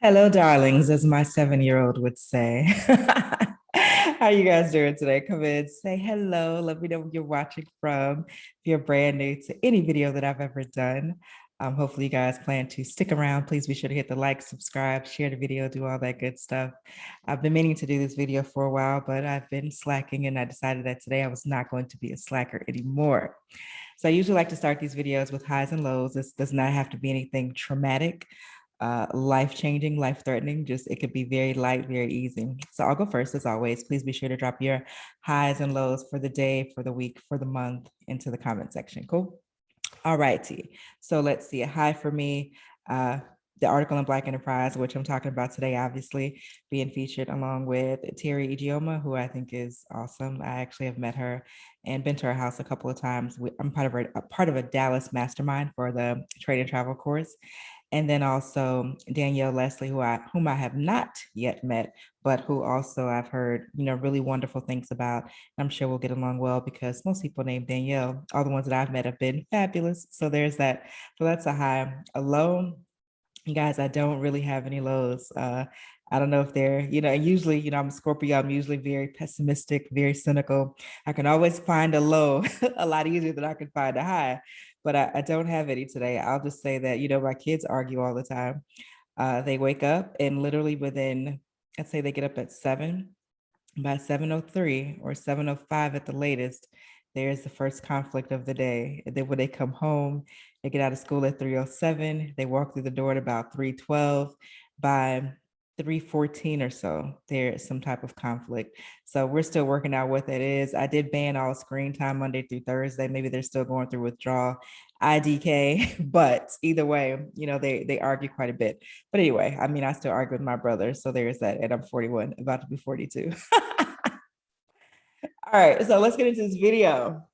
Hello, darlings, as my 7-year-old would say. How you guys doing today? Come in, say hello. Let me know where you're watching from. If you're brand new to any video that I've ever done, hopefully you guys plan to stick around. Please be sure to hit the like, subscribe, share the video, do all that good stuff. I've been meaning to do this video for a while, but I've been slacking and I decided that today I was not going to be a slacker anymore. So I usually like to start these videos with highs and lows. This does not have to be anything traumatic, life-changing, life-threatening. Just it could be very light, very easy. So I'll go first as always. Please be sure to drop your highs and lows for the day, for the week, for the month into the comment section. Cool. All righty. So let's see. A high for me. The article in Black Enterprise, which I'm talking about today, obviously being featured along with Terry Ijeoma, who I think is awesome. I actually have met her and been to her house a couple of times. I'm part of a Dallas mastermind for the trade and travel course. And then also Danielle Leslie, whom I have not yet met, but who also I've heard, really wonderful things about. I'm sure we'll get along well because most people named Danielle, all the ones that I've met have been fabulous. So there's that. So that's a high. A low, guys, I don't really have any lows. I don't know if they're, usually, I'm a Scorpio. I'm usually very pessimistic, very cynical. I can always find a low a lot easier than I can find a high, but I don't have any today. I'll just say that, my kids argue all the time. They wake up and literally within, I'd say they get up at 7, by 7:03 or 7:05 at the latest, there's the first conflict of the day. And then when they come home, they get out of school at 3:07. They walk through the door at about 3:12. By 3:14 or so, there's some type of conflict. So we're still working out what that is. I did ban all screen time Monday through Thursday. Maybe they're still going through withdrawal, IDK, but either way, they argue quite a bit. But anyway, I mean, I still argue with my brother. So there's that. And I'm 41, about to be 42. All right, so let's get into this video.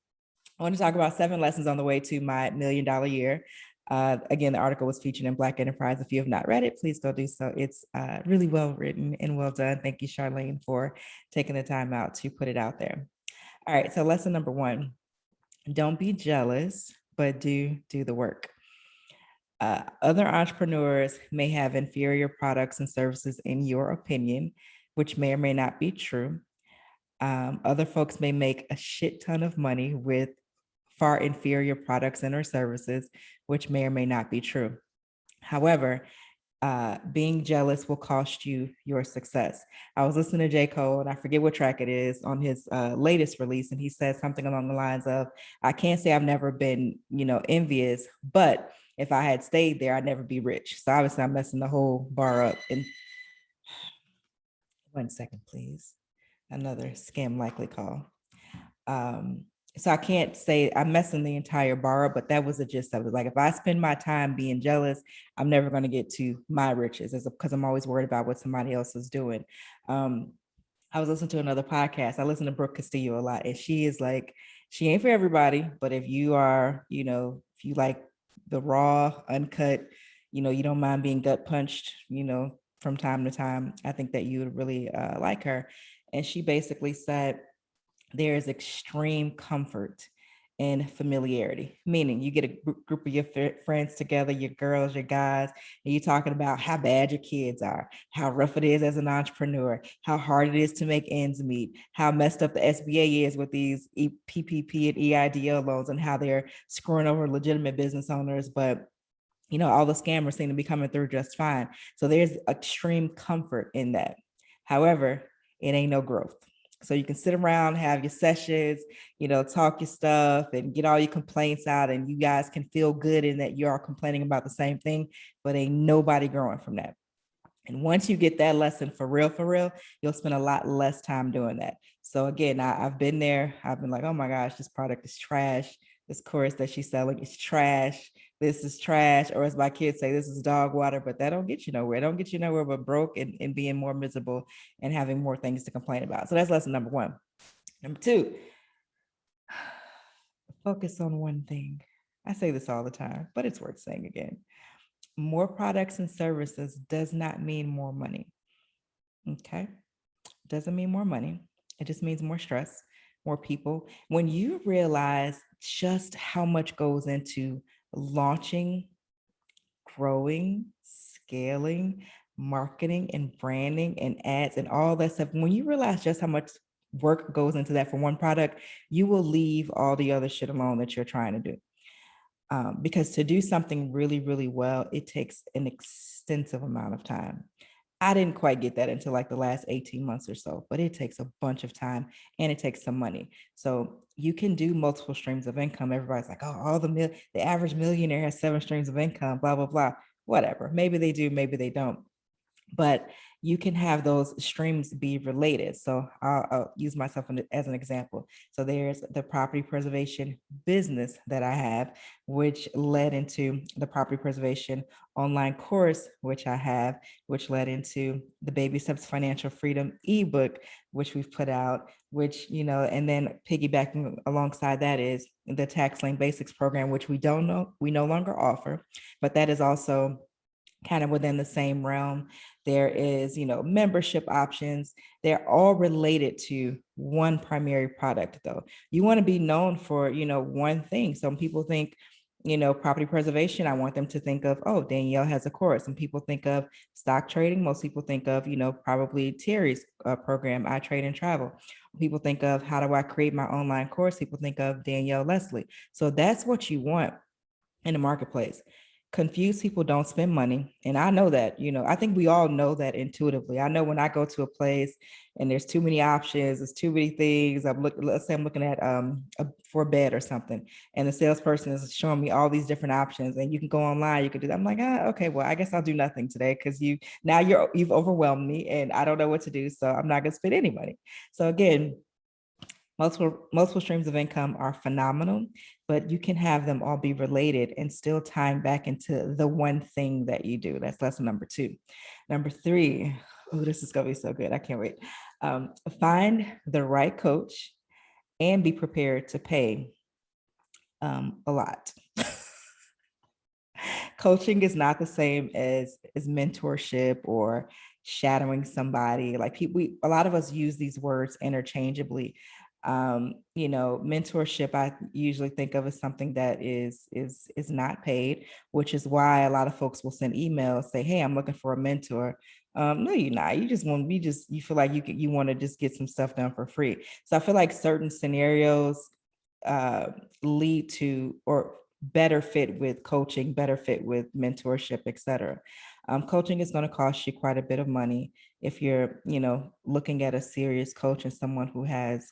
I want to talk about 7 lessons on the way to my $1,000,000 year. Again, the article was featured in Black Enterprise. If you have not read it, please go do so. It's really well written and well done. Thank you, Charlene, for taking the time out to put it out there. All right, so lesson number 1, don't be jealous, but do the work. Other entrepreneurs may have inferior products and services in your opinion, which may or may not be true. Other folks may make a shit ton of money with far inferior products and or services, which may or may not be true. However, being jealous will cost you your success. I was listening to J. Cole, and I forget what track it is on his latest release, and he said something along the lines of, I can't say I've never been, envious, but if I had stayed there, I'd never be rich. So obviously I'm messing the whole bar up. And 1 second, please. Another scam likely call. So I can't say I'm messing the entire bar up, but that was the gist of it. Like, if I spend my time being jealous, I'm never going to get to my riches, because I'm always worried about what somebody else is doing. I was listening to another podcast. I listen to Brooke Castillo a lot, and she is like, she ain't for everybody, but if you are, if you like the raw, uncut, you don't mind being gut punched, from time to time, I think that you would really like her. And she basically said, there is extreme comfort in familiarity, meaning you get a group of your friends together, your girls, your guys, and you're talking about how bad your kids are, how rough it is as an entrepreneur, how hard it is to make ends meet, how messed up the SBA is with these PPP and EIDL loans, and how they're screwing over legitimate business owners. But all the scammers seem to be coming through just fine. So there's extreme comfort in that. However, it ain't no growth. So you can sit around, have your sessions, talk your stuff and get all your complaints out, and you guys can feel good in that you're all complaining about the same thing, but ain't nobody growing from that. And once you get that lesson for real, you'll spend a lot less time doing that. So again, I've been there. I've been like, oh my gosh, this product is trash. This course that she's selling is trash. This is trash. Or as my kids say, this is dog water, but that don't get you nowhere. It don't get you nowhere but broke and being more miserable and having more things to complain about. So that's lesson number 1. Number 2, focus on one thing. I say this all the time, but it's worth saying again. More products and services does not mean more money. Okay. Doesn't mean more money. It just means more stress, more people. When you realize just how much goes into launching, growing, scaling, marketing and branding and ads and all that stuff, when you realize just how much work goes into that for one product, you will leave all the other shit alone that you're trying to do. Because to do something really, really well, it takes an extensive amount of time. I didn't quite get that until like the last 18 months or so, but it takes a bunch of time and it takes some money. So you can do multiple streams of income. Everybody's like, oh, the average millionaire has 7 streams of income, blah, blah, blah. Whatever. Maybe they do, maybe they don't. But you can have those streams be related. So I'll use myself as an example. So there's the property preservation business that I have, which led into the property preservation online course, which I have, which led into the Baby Steps Financial Freedom ebook, which we've put out, which, and then piggybacking alongside that is the Tax Lane Basics program, which we no longer offer, but that is also kind of within the same realm. There is, membership options. They're all related to one primary product, though. You want to be known for, one thing. Some people think, property preservation. I want them to think of, oh, Danielle has a course. Some people think of stock trading. Most people think of, probably Terry's program, I Trade and Travel. People think of, how do I create my online course? People think of Danielle Leslie. So that's what you want in the marketplace. Confused people don't spend money. And I know that, I think we all know that intuitively. I know when I go to a place and there's too many options, there's too many things. Let's say I'm looking at for a bed or something, and the salesperson is showing me all these different options, and you can go online, you can do that. I'm like, okay, well, I guess I'll do nothing today because you've overwhelmed me and I don't know what to do. So I'm not gonna spend any money. So again, multiple streams of income are phenomenal, but you can have them all be related and still tying back into the one thing that you do. That's lesson number 2. Number 3, oh, this is gonna be so good. I can't wait. Find the right coach and be prepared to pay a lot. Coaching is not the same as mentorship or shadowing somebody. Like a lot of us use these words interchangeably. Mentorship, I usually think of as something that is not paid, which is why a lot of folks will send emails, say, hey, I'm looking for a mentor. No, you're not. You feel like you want to just get some stuff done for free. So I feel like certain scenarios lead to or better fit with coaching, better fit with mentorship, etc. Coaching is going to cost you quite a bit of money if you're, looking at a serious coach and someone who has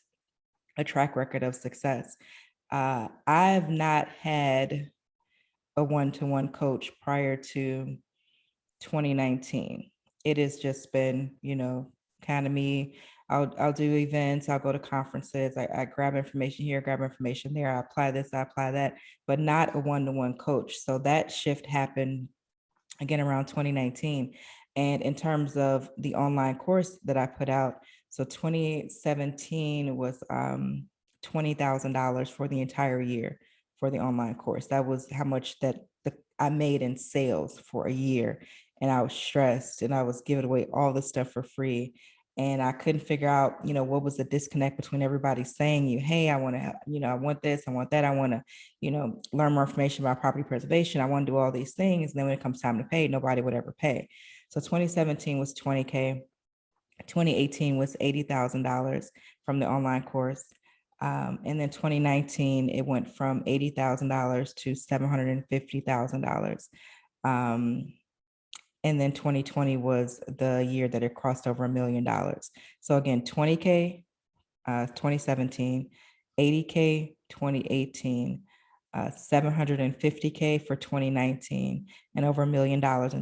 a track record of success. I've not had a one-to-one coach prior to 2019. It has just been, kind of me. I'll do events, I'll go to conferences, I grab information here, grab information there, I apply this, I apply that, but not a one-to-one coach. So that shift happened again around 2019. And in terms of the online course that I put out, so 2017 was $20,000 for the entire year for the online course. That was how much I made in sales for a year. And I was stressed and I was giving away all this stuff for free. And I couldn't figure out, what was the disconnect between everybody saying hey, I want to, I want this, I want that, I want to, learn more information about property preservation. I want to do all these things. And then when it comes time to pay, nobody would ever pay. So 2017 was 20K. 2018 was $80,000 from the online course. And then 2019, it went from $80,000 to $750,000. And then 2020 was the year that it crossed over $1 million. So again, 20K, 2017, 80K, 2018, 750K for 2019, and over $1 million in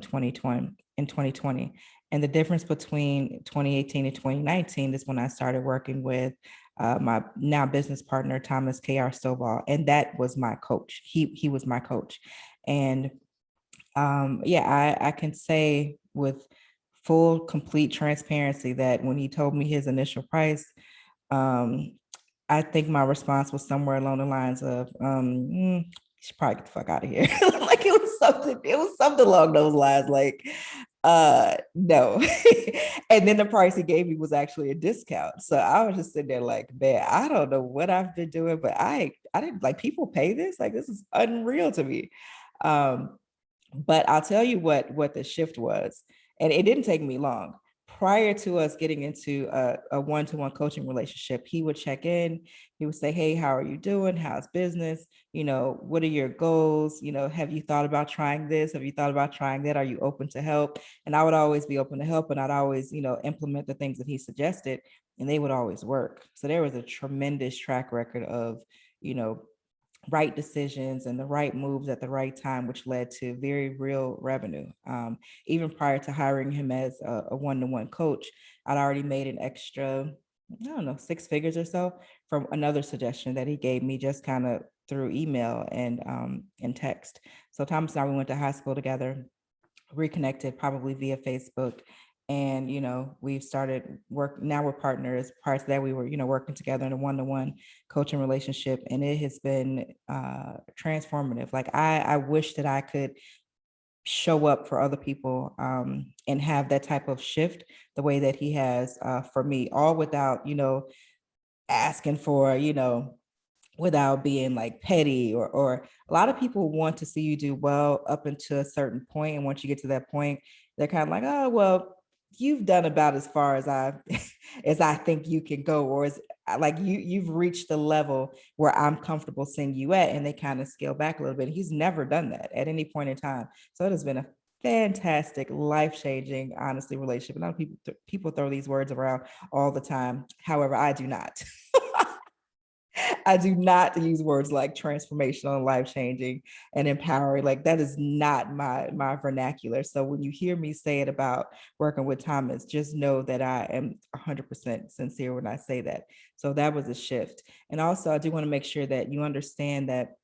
2020. And the difference between 2018 and 2019 is when I started working with my now business partner, Thomas K.R. Stovall. And that was my coach. He was my coach. And I can say with full, complete transparency that when he told me his initial price, I think my response was somewhere along the lines of, you should probably get the fuck out of here. Like it was something along those lines, like, no. And then the price he gave me was actually a discount. So I was just sitting there like, man, I don't know what I've been doing, but I didn't, like, people pay this, like, this is unreal to me. But I'll tell you what the shift was. And it didn't take me long. Prior to us getting into a one-to-one coaching relationship, he would check in. He would say, hey, how are you doing? How's business? What are your goals? Have you thought about trying this? Have you thought about trying that? Are you open to help? And I would always be open to help, and I'd always, implement the things that he suggested, and they would always work. So there was a tremendous track record of, you know, right decisions and the right moves at the right time, which led to very real revenue. Even prior to hiring him as a one-to-one coach, I'd already made an extra, I don't know, 6 figures or so from another suggestion that he gave me, just kind of through email and text. So Thomas and I, we went to high school together, reconnected probably via Facebook. And, we've started work. Now we're partners. Prior to that, we were, working together in a one-to-one coaching relationship. And it has been transformative. Like I wish that I could show up for other people and have that type of shift the way that he has for me, all without, asking for, without being like petty, or a lot of people want to see you do well up until a certain point. And once you get to that point, they're kind of like, oh, well, you've done about as far as as I think you can go, or is like you've reached the level where I'm comfortable seeing you at, and they kind of scale back a little bit. He's never done that at any point in time. So it has been a fantastic, life-changing, honestly, relationship. And a lot of people throw these words around all the time. However, I do not. I do not use words like transformational and life-changing and empowering. Like that is not my vernacular. So when you hear me say it about working with Thomas, just know that I am 100% sincere when I say that. So that was a shift. And also, I do want to make sure that you understand that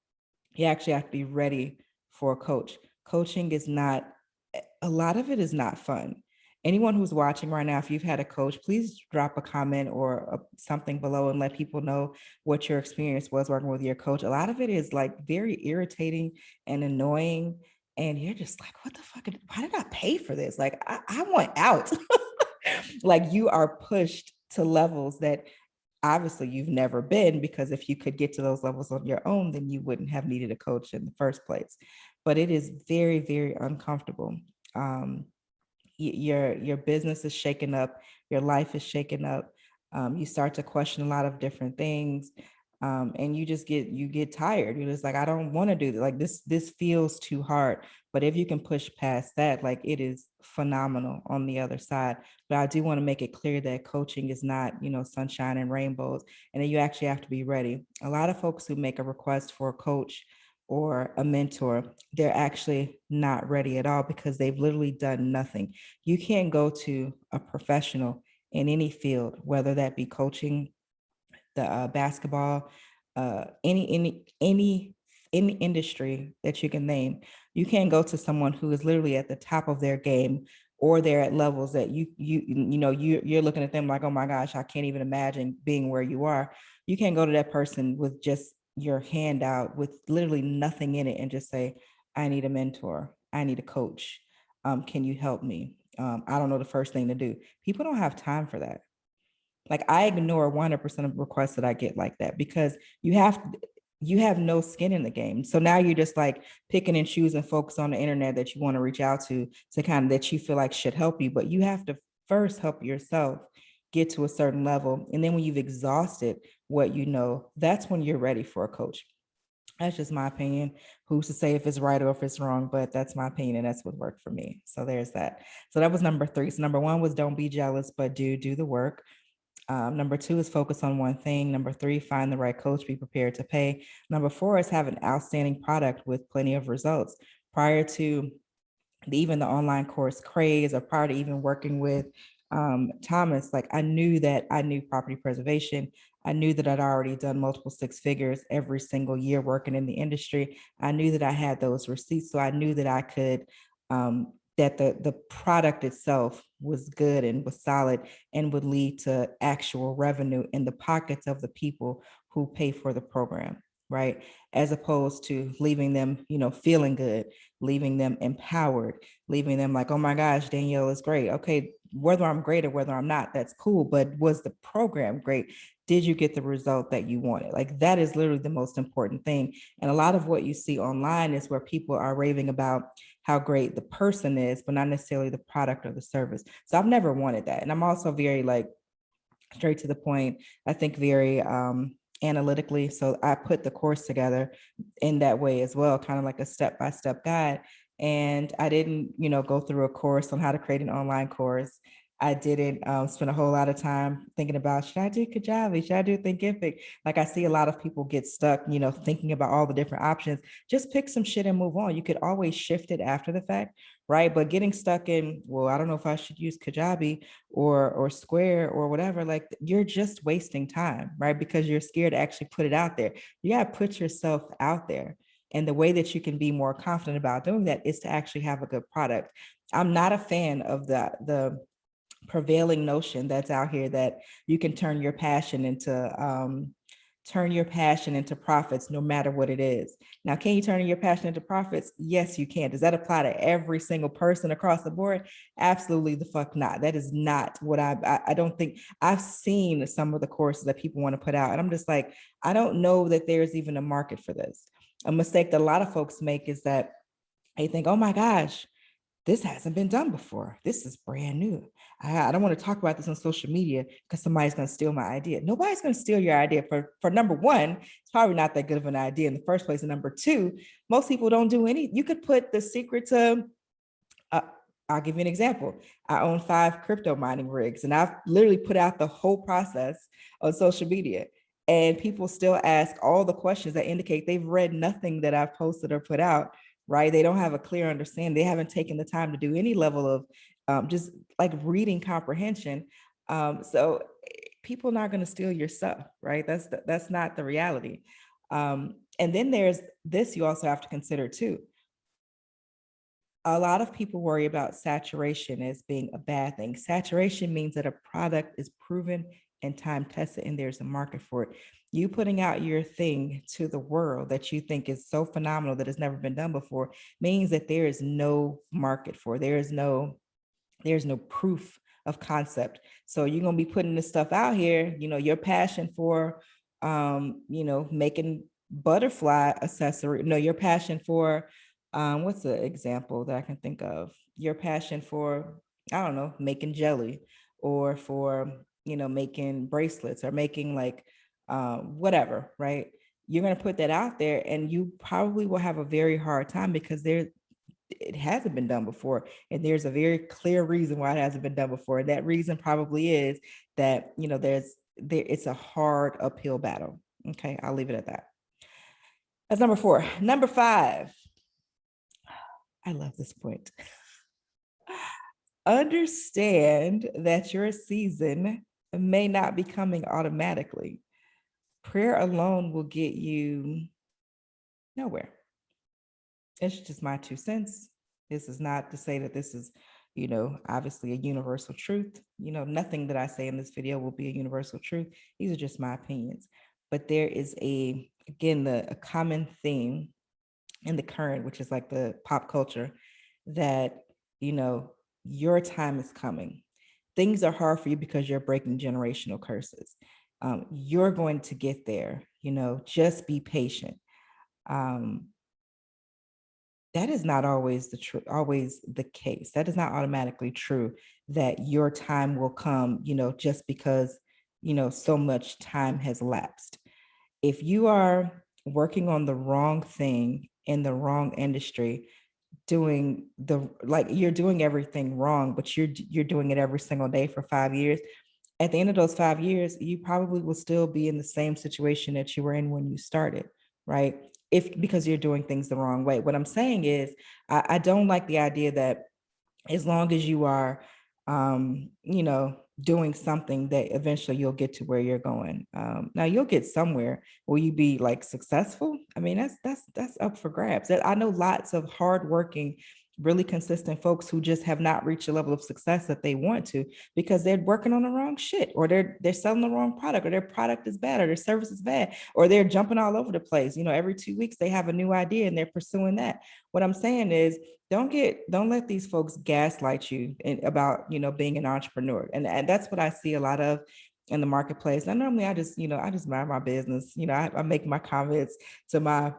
you actually have to be ready for a coach. Coaching is not, a lot of it is not fun. Anyone who's watching right now, if you've had a coach, please drop a comment or something below and let people know what your experience was working with your coach. A lot of it is like very irritating and annoying. And you're just like, what the fuck? Why did I pay for this? Like, I want out. Like you are pushed to levels that obviously you've never been, because if you could get to those levels on your own, then you wouldn't have needed a coach in the first place. But it is very, very uncomfortable. Your business is shaken up, your life is shaken up. You start to question a lot of different things. And you get tired. You're just like, I don't want to do this. Like this feels too hard. But if you can push past that, like it is phenomenal on the other side. But I do want to make it clear that coaching is not, sunshine and rainbows, and then you actually have to be ready. A lot of folks who make a request for a coach or a mentor, they're actually not ready at all, because they've literally done nothing. You can't go to a professional in any field, whether that be coaching, the basketball, any industry that you can name. You can't go to someone who is literally at the top of their game, or they're at levels that you're looking at them like, oh my gosh, I can't even imagine being where you are. You can't go to that person with just your hand out with literally nothing in it and just say, I need a mentor, I need a coach. Can you help me? I don't know the first thing to do. People don't have time for that. Like I ignore 100% of requests that I get like that, because you have no skin in the game. So now you're just like picking and choosing folks on the internet that you want to reach out to kind of, that you feel like should help you. But you have to first help yourself get to a certain level. And then when you've exhausted what you know, that's when you're ready for a coach. That's just my opinion. Who's to say if it's right or if it's wrong, but that's my opinion, and that's what worked for me. So there's that. So that was number 3. So number 1 was don't be jealous, but do the work. Number 2 is focus on one thing. Number 3, find the right coach, be prepared to pay. Number 4 is have an outstanding product with plenty of results. Prior to even the online course craze, or prior to even working with Thomas, like I knew that I knew property preservation. I knew that I'd already done multiple 6 figures every single year working in the industry. I knew that I had those receipts. So I knew that I could, that the product itself was good and was solid and would lead to actual revenue in the pockets of the people who pay for the program, right? As opposed to leaving them, feeling good, leaving them empowered, leaving them like, oh my gosh, Danielle is great. Okay, whether I'm great or whether I'm not, that's cool. But was the program great? Did you get the result that you wanted? Like that is literally the most important thing. And a lot of what you see online is where people are raving about how great the person is, but not necessarily the product or the service. So I've never wanted that. And I'm also very like straight to the point. I think very analytically. So I put the course together in that way as well, kind of like a step-by-step guide. And I didn't, go through a course on how to create an online course. I didn't spend a whole lot of time thinking about, should I do Kajabi? Should I do Thinkific? Like I see a lot of people get stuck, thinking about all the different options. Just pick some shit and move on. You could always shift it after the fact, right? But getting stuck in, well, I don't know if I should use Kajabi or Square or whatever, like you're just wasting time, right? Because you're scared to actually put it out there. You got to put yourself out there. And the way that you can be more confident about doing that is to actually have a good product. I'm not a fan of the prevailing notion that's out here that you can turn your passion into profits no matter what it is. Now, can you turn your passion into profits? Yes, you can. Does that apply to every single person across the board? Absolutely the fuck not. That is not what I don't think. I've seen some of the courses that people want to put out, and I'm just like, I don't know that there's even a market for this. A mistake that a lot of folks make is that they think, oh my gosh, this hasn't been done before. This is brand new. I don't want to talk about this on social media because somebody's going to steal my idea. Nobody's going to steal your idea. For number one, it's probably not that good of an idea in the first place. And number two, most people don't do any. You could put the secret to, I'll give you an example. I own 5 crypto mining rigs, and I've literally put out the whole process on social media. And people still ask all the questions that indicate they've read nothing that I've posted or put out, right? They don't have a clear understanding. They haven't taken the time to do any level of just like reading comprehension. So people are not going to steal your stuff, right? That's not the reality. And then there's this you also have to consider too. A lot of people worry about saturation as being a bad thing. Saturation means that a product is proven and time tested and there's a market for it. You putting out your thing to the world that you think is so phenomenal that has never been done before means that there is no market for it. There's no proof of concept. So you're going to be putting this stuff out here, your passion for making butterfly accessory, your passion for what's the example that I can think of? Your passion for, I don't know, making jelly, or for, making bracelets, or making like whatever, right? You're going to put that out there and you probably will have a very hard time because it hasn't been done before. And there's a very clear reason why it hasn't been done before. And that reason probably is that, it's a hard uphill battle. Okay, I'll leave it at that. That's number 4. Number 5. I love this point. Understand that your season may not be coming automatically. Prayer alone will get you nowhere. It's just my 2 cents. This is not to say that this is, obviously a universal truth. Nothing that I say in this video will be a universal truth. These are just my opinions. But there is a common theme in the current, which is like the pop culture, that, your time is coming. Things are hard for you because you're breaking generational curses. You're going to get there, just be patient. That is not always the case. That is not automatically true that your time will come, just because, so much time has lapsed. If you are working on the wrong thing in the wrong industry, you're doing everything wrong, but you're doing it every single day for 5 years. At the end of those 5 years, you probably will still be in the same situation that you were in when you started, right? Because you're doing things the wrong way. What I'm saying is, I don't like the idea that as long as you are, doing something, that eventually you'll get to where you're going. Now you'll get somewhere. Will you be like successful? I mean, that's up for grabs. I know lots of hardworking, really consistent folks who just have not reached a level of success that they want to because they're working on the wrong shit, or they're selling the wrong product, or their product is bad, or their service is bad, or they're jumping all over the place. Every 2 weeks they have a new idea and they're pursuing that. What I'm saying is, don't let these folks gaslight you about, being an entrepreneur. And that's what I see a lot of in the marketplace. And normally I just mind my business. I make my comments to my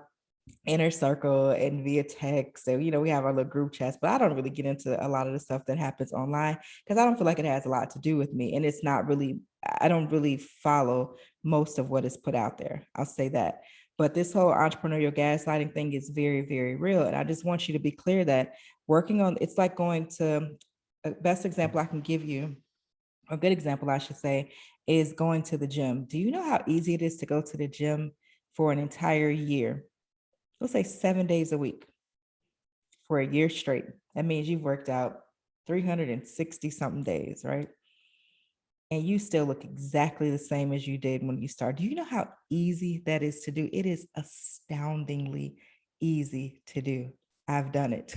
inner circle and via text. So, we have our little group chats, but I don't really get into a lot of the stuff that happens online because I don't feel like it has a lot to do with me. And it's not really, I don't really follow most of what is put out there. I'll say that. But this whole entrepreneurial gaslighting thing is very, very real. And I just want you to be clear that working on it's like going to a best example I can give you, a good example, I should say, is going to the gym. Do you know how easy it is to go to the gym for an entire year? Let's say 7 days a week for a year straight. That means you've worked out 360 something days, right? And you still look exactly the same as you did when you started. Do you know how easy that is to do? It is astoundingly easy to do. I've done it.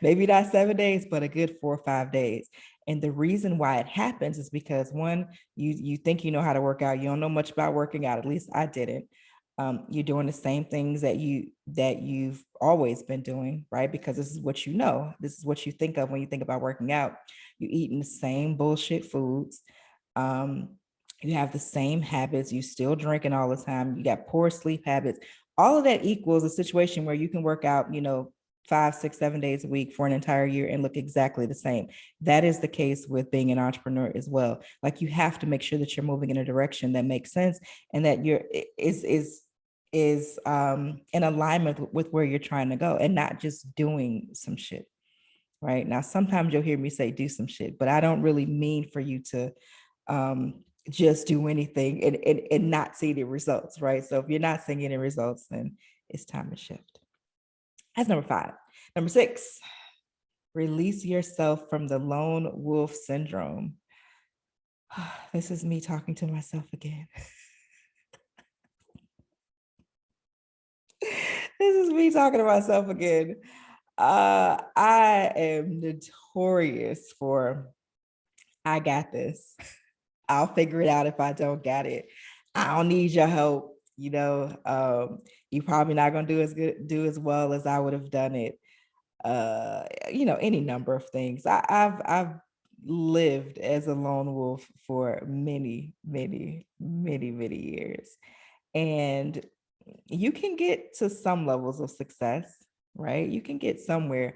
Maybe not 7 days, but a good 4 or 5 days. And the reason why it happens is because one, you think you know how to work out. You don't know much about working out. At least I didn't. You're doing the same things that you've always been doing, right? Because this is what you know. This is what you think of when you think about working out. You're eating the same bullshit foods. Um, you have the same habits. You still drinking all the time. You got poor sleep habits. All of that equals a situation where you can work out, 5, 6, 7 days a week for an entire year and look exactly the same. That is the case with being an entrepreneur as well. Like, you have to make sure that you're moving in a direction that makes sense and that you're is in alignment with where you're trying to go and not just doing some shit. Right now, sometimes you'll hear me say do some shit, but I don't really mean for you to just do anything and not see the results, right? So if you're not seeing any results, then it's time to shift. That's number 5. Number 6, release yourself from the lone wolf syndrome. This is me talking to myself again. This is me talking to myself again. I am notorious for, I got this. I'll figure it out if I don't get it. I don't need your help. You probably not gonna do as well as I would have done it. Any number of things. I've lived as a lone wolf for many, many, many, many years. And you can get to some levels of success, right? You can get somewhere,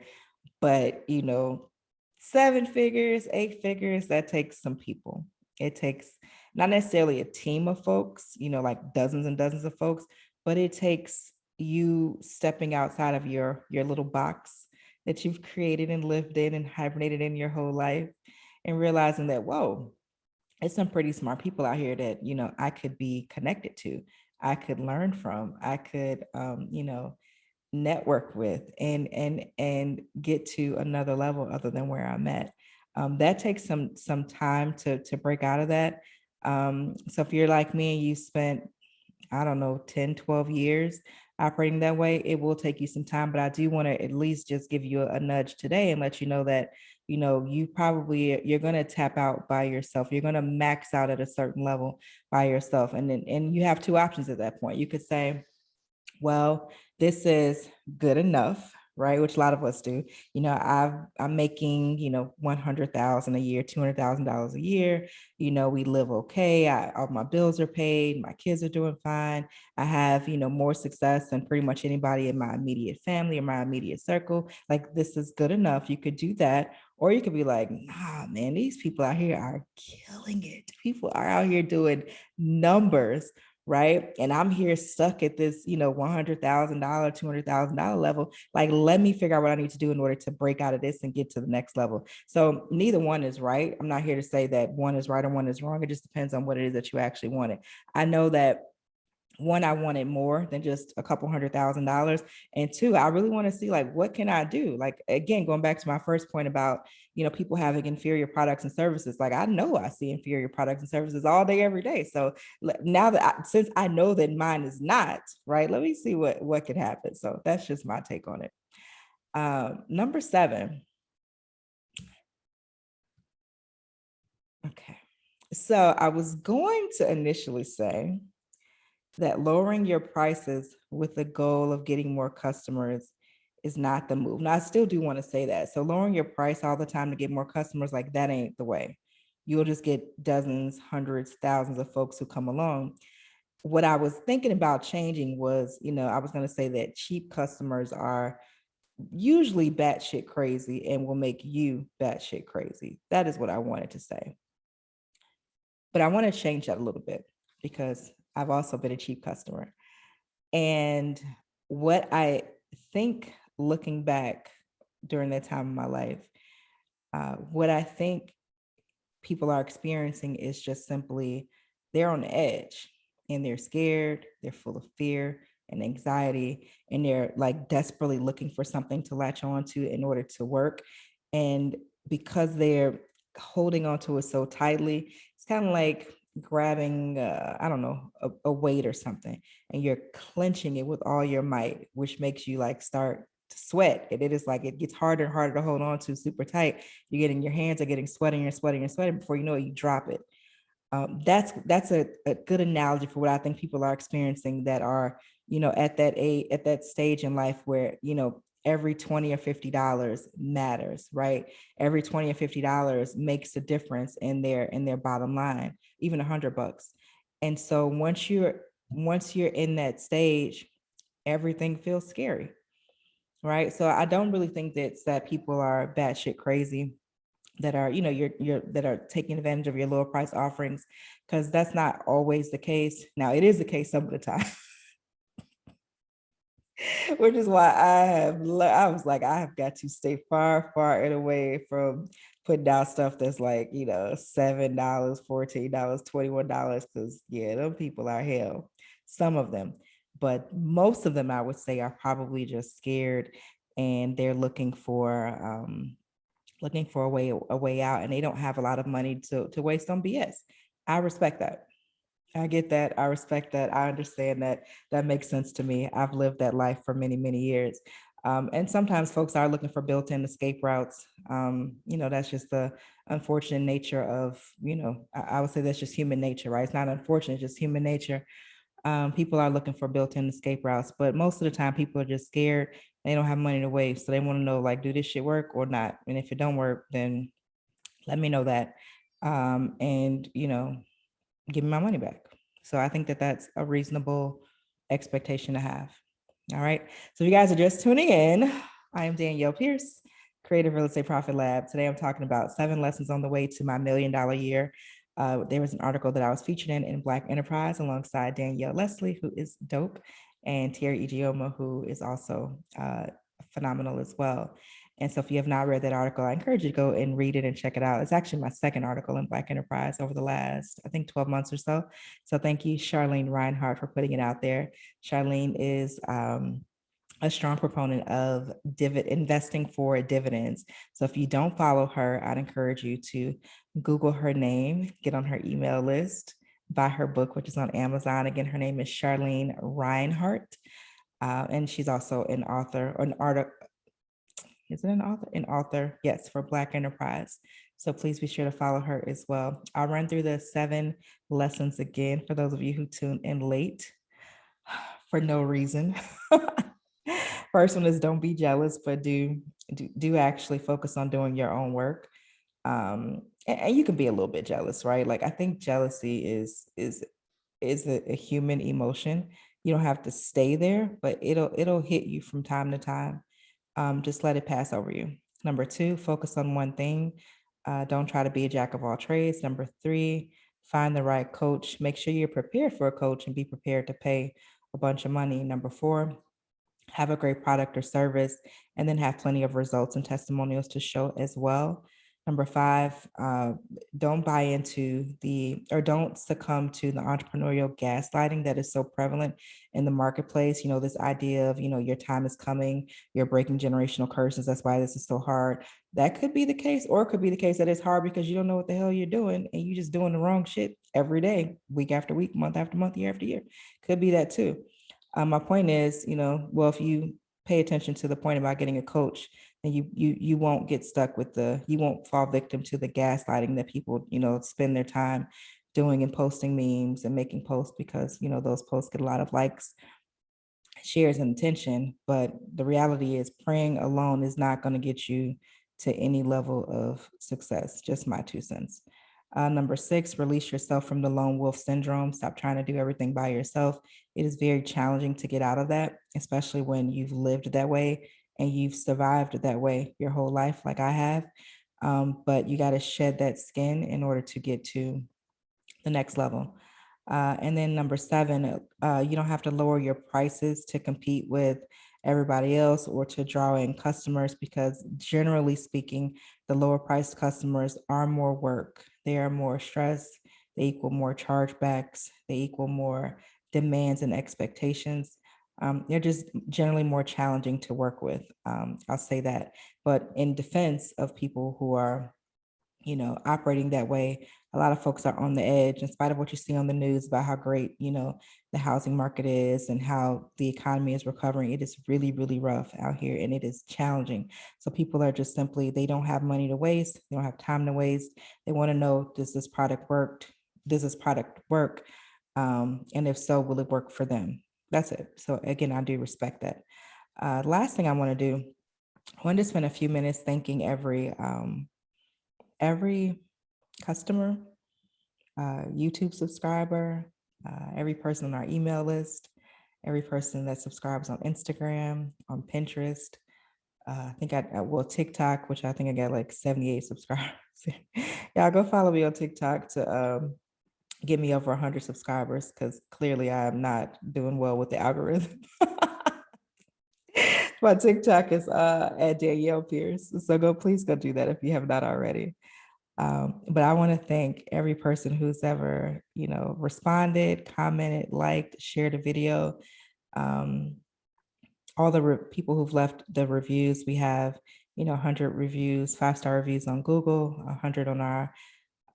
but 7 figures, 8 figures, that takes some people. It takes not necessarily a team of folks, like dozens and dozens of folks, but it takes you stepping outside of your little box that you've created and lived in and hibernated in your whole life, and realizing that, whoa, it's some pretty smart people out here that I could be connected to, I could learn from, I could network with, and get to another level other than where I'm at. That takes some time to break out of that. So if you're like me and you spent, I don't know, 10, 12 years operating that way, it will take you some time. But I do want to at least just give you a nudge today and let you know that, you're going to tap out by yourself. You're going to max out at a certain level by yourself. And you have 2 options at that point. You could say, well, this is good enough, right? Which a lot of us do. I'm making, 100,000 a year, $200,000 a year. We live okay. All my bills are paid. My kids are doing fine. I have, more success than pretty much anybody in my immediate family or my immediate circle. Like, this is good enough. You could do that. Or you could be like, nah, man, these people out here are killing it. People are out here doing numbers, right? And I'm here stuck at this, $100,000, $200,000 level. Like, let me figure out what I need to do in order to break out of this and get to the next level. So neither one is right. I'm not here to say that one is right or one is wrong. It just depends on what it is that you actually wanted. I know that, one, I wanted more than just a couple $100,000. And 2, I really want to see, like, what can I do? Like, again, going back to my first point about, people having inferior products and services. Like, I know I see inferior products and services all day, every day. So now that since I know that mine is not, right, let me see what could happen. So that's just my take on it. Number 7. Okay. So I was going to initially say that lowering your prices with the goal of getting more customers is not the move. Now, I still do want to say that. So lowering your price all the time to get more customers, like, that ain't the way. You'll just get dozens, hundreds, thousands of folks who come along. what I was thinking about changing was, I was going to say that cheap customers are usually batshit crazy and will make you batshit crazy. That is what I wanted to say. But I want to change that a little bit because I've also been a cheap customer. And what I think looking back during that time of my life, what I think people are experiencing is just simply they're on the edge and they're scared, they're full of fear and anxiety, and they're like desperately looking for something to latch on to in order to work. And because they're holding on to it so tightly, it's kind of like grabbing, I don't know, a weight or something, and you're clenching it with all your might, which makes you like start to sweat. And it is like it gets harder and harder to hold on to super tight. You're getting, your hands are getting sweating, you're sweating, you're sweating. Before you know it, you drop it. That's a good analogy for what I think people are experiencing that are, at that age, at that stage in life where, every 20 or $50 matters, right? Every 20 or $50 makes a difference in their bottom line, even $100. And so once you're in that stage, everything feels scary, right? So I don't really think that people are batshit crazy that are, you're that are taking advantage of your lower price offerings, because that's not always the case. Now it is the case some of the time, which is why I was like, I have got to stay far, far and away from putting out stuff that's like, $7, $14, $21, because yeah, those people are hell. Some of them, but most of them, I would say, are probably just scared and they're looking for a way out, and they don't have a lot of money to waste on BS. I respect that. I get that. I respect that. I understand that. That makes sense to me. I've lived that life for many, many years. And sometimes folks are looking for built-in escape routes. That's just the unfortunate nature of, I would say that's just human nature, right? It's not unfortunate, it's just human nature. People are looking for built-in escape routes, but most of the time people are just scared. They don't have money to waste. So they want to know, like, do this shit work or not? And if it don't work, then let me know that. And, give me my money back. So I think that that's a reasonable expectation to have. All right. So if you guys are just tuning in, I am Danielle Pierce, Creative Real Estate Profit Lab. Today I'm talking about 7 lessons on the way to my $1 million year. There was an article that I was featured in Black Enterprise alongside Danielle Leslie, who is dope, and Terry Ijeoma, who is also phenomenal as well. And so if you have not read that article, I encourage you to go and read it and check it out. It's actually my second article in Black Enterprise over the last, I think, 12 months or so. So thank you, Charlene Reinhardt, for putting it out there. Charlene is a strong proponent of investing for dividends. So if you don't follow her, I'd encourage you to Google her name, get on her email list, buy her book, which is on Amazon. Again, her name is Charlene Reinhardt. And she's also an author, an artist. Is it an author? An author, yes, for Black Enterprise. So please be sure to follow her as well. I'll run through the 7 lessons again for those of you who tuned in late for no reason. First one is don't be jealous, but do actually focus on doing your own work. And you can be a little bit jealous, right? Like, I think jealousy is a human emotion. You don't have to stay there, but it'll hit you from time to time. Just let it pass over you. Number 2, focus on one thing. Don't try to be a jack of all trades. Number 3, find the right coach. Make sure you're prepared for a coach and be prepared to pay a bunch of money. Number 4, have a great product or service, and then have plenty of results and testimonials to show as well. Number 5, don't buy into don't succumb to the entrepreneurial gaslighting that is so prevalent in the marketplace. This idea of, your time is coming, you're breaking generational curses. That's why this is so hard. That could be the case, or it could be the case that it's hard because you don't know what the hell you're doing and you're just doing the wrong shit every day, week after week, month after month, year after year. Could be that too. My point is, well, if you pay attention to the point about getting a coach, then you won't get stuck with you won't fall victim to the gaslighting that people, spend their time doing and posting memes and making posts because, those posts get a lot of likes, shares, and attention. But the reality is praying alone is not going to get you to any level of success. Just my 2 cents. Number 6, release yourself from the lone wolf syndrome. Stop trying to do everything by yourself. It is very challenging to get out of that, especially when you've lived that way and you've survived that way your whole life, like I have. But you got to shed that skin in order to get to the next level. And then number 7, you don't have to lower your prices to compete with everybody else or to draw in customers, because generally speaking, the lower priced customers are more work. They are more stress. They equal more chargebacks. They equal more demands and expectations. They're just generally more challenging to work with. I'll say that. But in defense of people who are operating that way, a lot of folks are on the edge in spite of what you see on the news about how great, the housing market is and how the economy is recovering. It is really, really rough out here and it is challenging. So people are just simply, they don't have money to waste. They don't have time to waste. They want to know, does this product work? Does this product work? And if so, will it work for them? That's it. So again, I do respect that. Last thing I want to do, I want to spend a few minutes thanking every customer, YouTube subscriber, every person on our email list, every person that subscribes on Instagram, on Pinterest. I think TikTok, which I think I got like 78 subscribers. Y'all go follow me on TikTok to get me over 100 subscribers, because clearly I am not doing well with the algorithm. My TikTok is at Danielle Pierce. So please go do that if you have not already. But I want to thank every person who's ever, responded, commented, liked, shared a video. All the people who've left the reviews. We have, 100 reviews, 5-star reviews on Google, 100 on our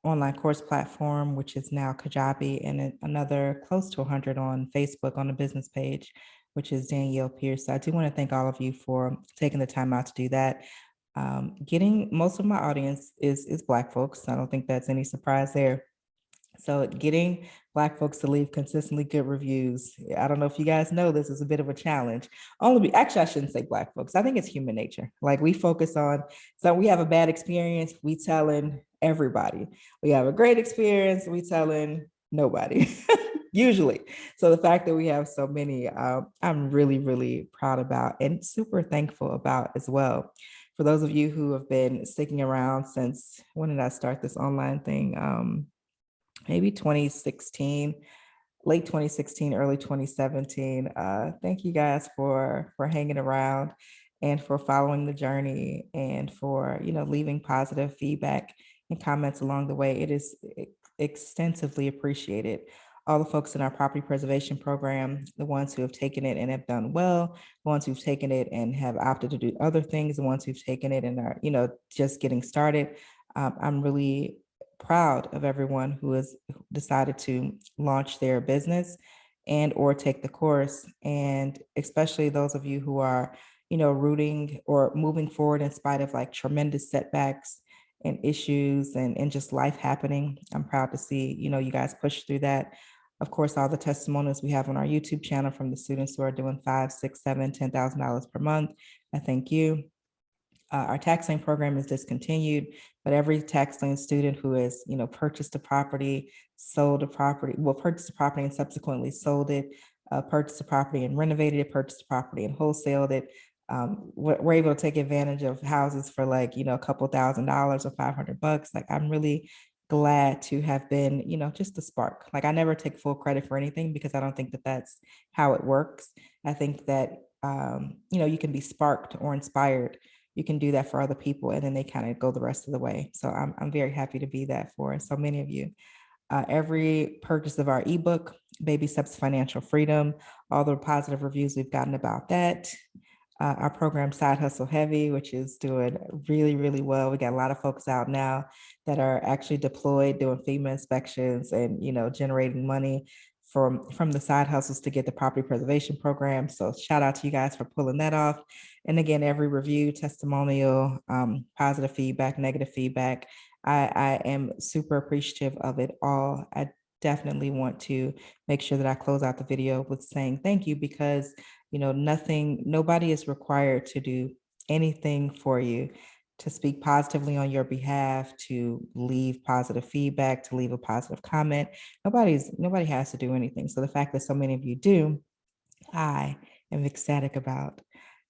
online course platform, which is now Kajabi, and another close to 100 on Facebook on the business page, which is Danielle Pierce. So I do want to thank all of you for taking the time out to do that. Getting most of my audience is Black folks. I don't think that's any surprise there. So getting Black folks to leave consistently good reviews. I don't know if you guys know, this is a bit of a challenge. Actually, I shouldn't say Black folks. I think it's human nature. Like, we focus on, so we have a bad experience, we telling everybody. We have a great experience, we telling nobody. Usually. So the fact that we have so many, I'm really, really proud about and super thankful about as well. For those of you who have been sticking around since, when did I start this online thing? Maybe 2016, late 2016, early 2017. Thank you guys for hanging around and for following the journey and for, leaving positive feedback and comments along the way. It is extensively appreciated. All the folks in our property preservation program, the ones who have taken it and have done well, the ones who've taken it and have opted to do other things, the ones who've taken it and are, just getting started. I'm really proud of everyone who has decided to launch their business and or take the course, and especially those of you who are, rooting or moving forward in spite of like tremendous setbacks and issues and just life happening. I'm proud to see, you guys push through that. Of course, all the testimonials we have on our YouTube channel from the students who are doing $5, $6, $7, $10,000 per month. I thank you. Our tax lien program is discontinued, but every tax lien student who has, purchased a property, sold a property, purchased a property and subsequently sold it, purchased a property and renovated it, purchased a property and wholesaled it. We're able to take advantage of houses for like, a couple $1,000s or $500. Like, I'm really glad to have been, just a spark. Like, I never take full credit for anything because I don't think that that's how it works. I think that, you can be sparked or inspired. You can do that for other people and then they kind of go the rest of the way. So I'm very happy to be that for so many of you. Every purchase of our ebook, Baby Steps to Financial Freedom, all the positive reviews we've gotten about that. Our program Side Hustle Heavy, which is doing really, really well. We got a lot of folks out now that are actually deployed doing FEMA inspections and, generating money from the side hustles to get the property preservation program. So shout out to you guys for pulling that off. And again, every review, testimonial, positive feedback, negative feedback, I am super appreciative of it all. I definitely want to make sure that I close out the video with saying thank you, because nobody is required to do anything for you. to speak positively on your behalf, to leave positive feedback, to leave a positive comment. Nobody has to do anything. So the fact that so many of you do, I am ecstatic about.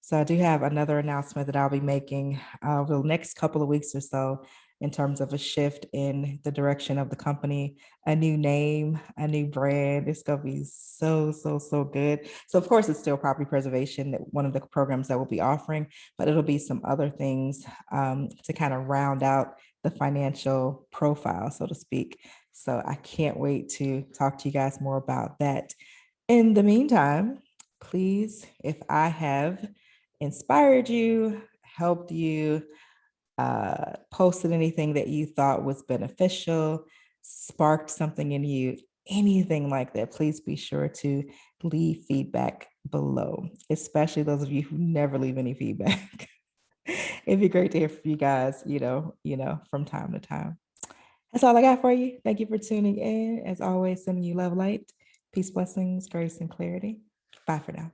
So I do have another announcement that I'll be making over the next couple of weeks or so in terms of a shift in the direction of the company, a new name, a new brand. It's going to be so, so, so good. So of course, it's still property preservation, that one of the programs that we'll be offering, but it'll be some other things to kind of round out the financial profile, so to speak. So I can't wait to talk to you guys more about that. In the meantime, please, if I have inspired you, helped you, posted anything that you thought was beneficial, sparked something in you, anything like that, please be sure to leave feedback below, especially those of you who never leave any feedback. It'd be great to hear from you guys, from time to time. That's all I got for you. Thank you for tuning in. As always, sending you love, light, peace, blessings, grace, and clarity. Bye for now.